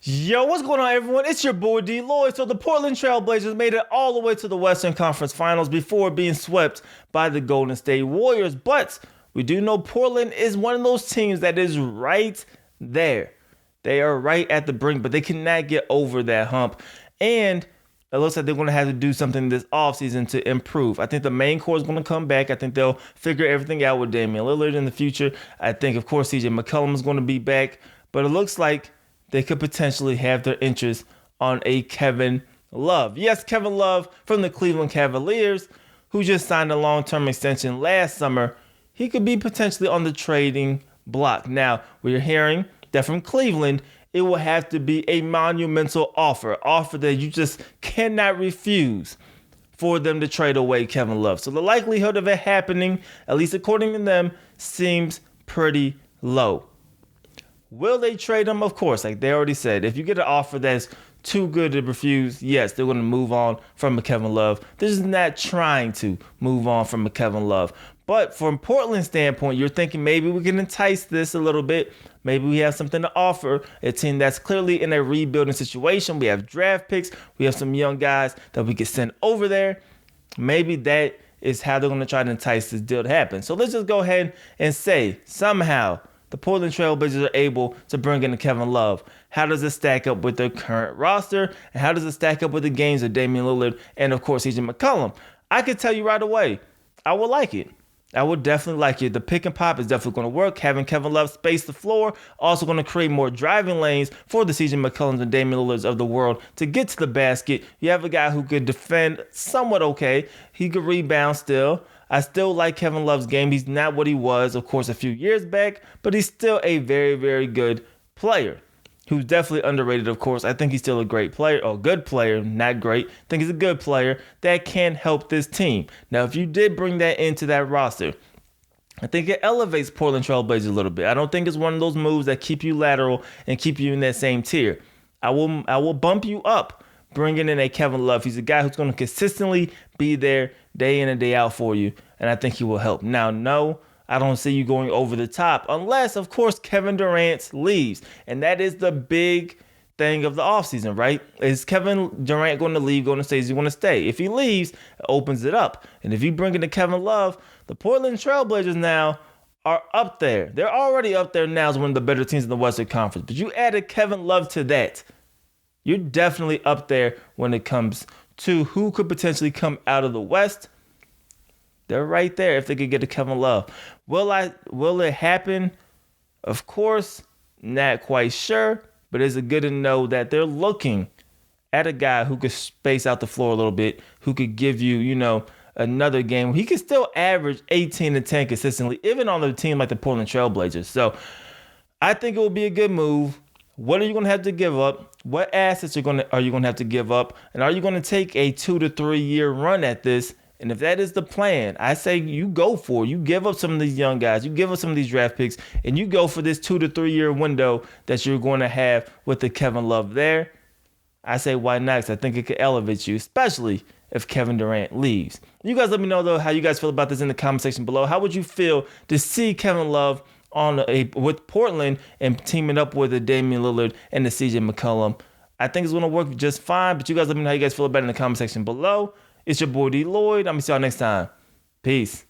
Yo, what's going on, everyone? It's your boy DLloyd. So the Portland Trail Blazers made it all the way to the Western Conference Finals before being swept by the Golden State Warriors. But we do know Portland is one of those teams that is right there. They are right at the brink, but they cannot get over that hump. And it looks like they're going to have to do something this offseason to improve. I think the main core is going to come back. I think they'll figure everything out with Damian Lillard in the future. I think, of course, CJ McCollum is going to be back. But it looks like they could potentially have their interest on a Kevin Love. Yes, Kevin Love from the Cleveland Cavaliers, who just signed a long-term extension last summer. He could be potentially on the trading block. Now, we're hearing that from Cleveland, it will have to be a monumental offer that you just cannot refuse for them to trade away Kevin Love. So the likelihood of it happening, at least according to them, seems pretty low. Will they trade him? Of course, like they already said, if you get an offer that's too good to refuse, yes, they're going to move on from Kevin Love. They're just not trying to move on from Kevin Love. But from Portland's standpoint, you're thinking maybe we can entice this a little bit. Maybe we have something to offer a team that's clearly in a rebuilding situation. We have draft picks. We have some young guys that we could send over there. Maybe that is how they're going to try to entice this deal to happen. So let's just go ahead and say somehow the Portland Trail Blazers are able to bring in Kevin Love. How does it stack up with their current roster? And how does it stack up with the games of Damian Lillard and, of course, CJ McCollum? I could tell you right away, I would like it. I would definitely like it. The pick and pop is definitely going to work. Having Kevin Love space the floor, also going to create more driving lanes for the CJ McCollums and Damian Lillards of the world to get to the basket. You have a guy who could defend somewhat okay. He could rebound still. I still like Kevin Love's game. He's not what he was, of course, a few years back, but he's still a very, very good player who's definitely underrated, of course. I think he's still a great player, or good player, not great. I think he's a good player that can help this team. Now, if you did bring that into that roster, I think it elevates Portland Trail Blazers a little bit. I don't think it's one of those moves that keep you lateral and keep you in that same tier. I will bump you up bringing in a Kevin Love. He's a guy who's going to consistently be there day in and day out for you, and I think he will help. Now, no, I don't see you going over the top unless, of course, Kevin Durant leaves, and that is the big thing of the offseason, right? Is Kevin Durant going to leave, going to stay? Is he going to stay? If he leaves, it opens it up. And if you bring in the Kevin Love, the Portland Trail Blazers now are up there. They're already up there now as one of the better teams in the Western Conference, but you added Kevin Love to that. You're definitely up there when it comes to who could potentially come out of the West. They're right there if they could get a Kevin Love. Will it happen? Of course, not quite sure, but it's good to know that they're looking at a guy who could space out the floor a little bit, who could give you, another game. He could still average 18 and 10 consistently, even on a team like the Portland Trail Blazers. So I think it will be a good move. What are you going to have to give up? What assets are you going to have to give up? And are you going to take a 2 to 3 year run at this? And if that is the plan, I say you go for it. You give up some of these young guys. You give up some of these draft picks. And you go for this 2 to 3 year window that you're going to have with the Kevin Love there. I say why not? Because I think it could elevate you, especially if Kevin Durant leaves. You guys let me know, though, how you guys feel about this in the comment section below. How would you feel to see Kevin Love with Portland and teaming up with the Damian Lillard and the CJ McCollum? I think it's going to work just fine, but you guys let me know how you guys feel about it in the comment section below. It's your boy DLloyd. I'm going to see y'all next time. Peace.